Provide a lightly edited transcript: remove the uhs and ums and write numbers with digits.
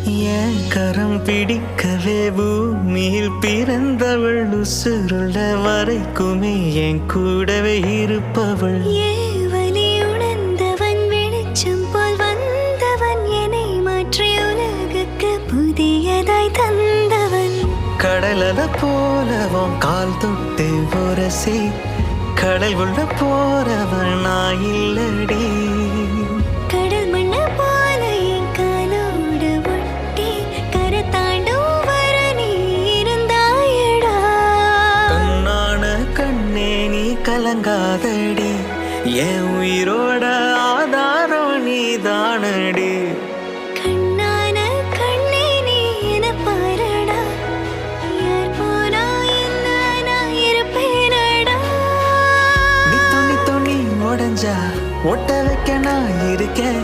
ஏன் கரம் பிடிக்கவே பூமியில் பிறந்தவள் உசுருள்ள வரைக்குமே என் கூடவே இருப்பவள். ஏவலி உணர்ந்தவன் வெளிச்சம் போல் வந்தவன் என்னை மாற்றி உலகுக்கு புதியதாய் தந்தவன். கடலத போலவும் கால் தொட்டு உரசி கடல் உள்ள போறவன் நான் இல்லடி. கடல் மண்ண போல என் காலோடு ஒட்டி கரை தாண்டும் வர நீ இருந்தாயடா. கண்ணான கண்ணே நீ கலங்காதடி, என் உயிரோட ஆதாரம் நீ தானடி. கண்ணான கண்ணே நீ என பாரடா, யார் போனா என்ன நான் இருப்பேனடா. நீ துணி துணி உடஞ்சா ஒட்ட வைக்க நான் இருக்கேன்.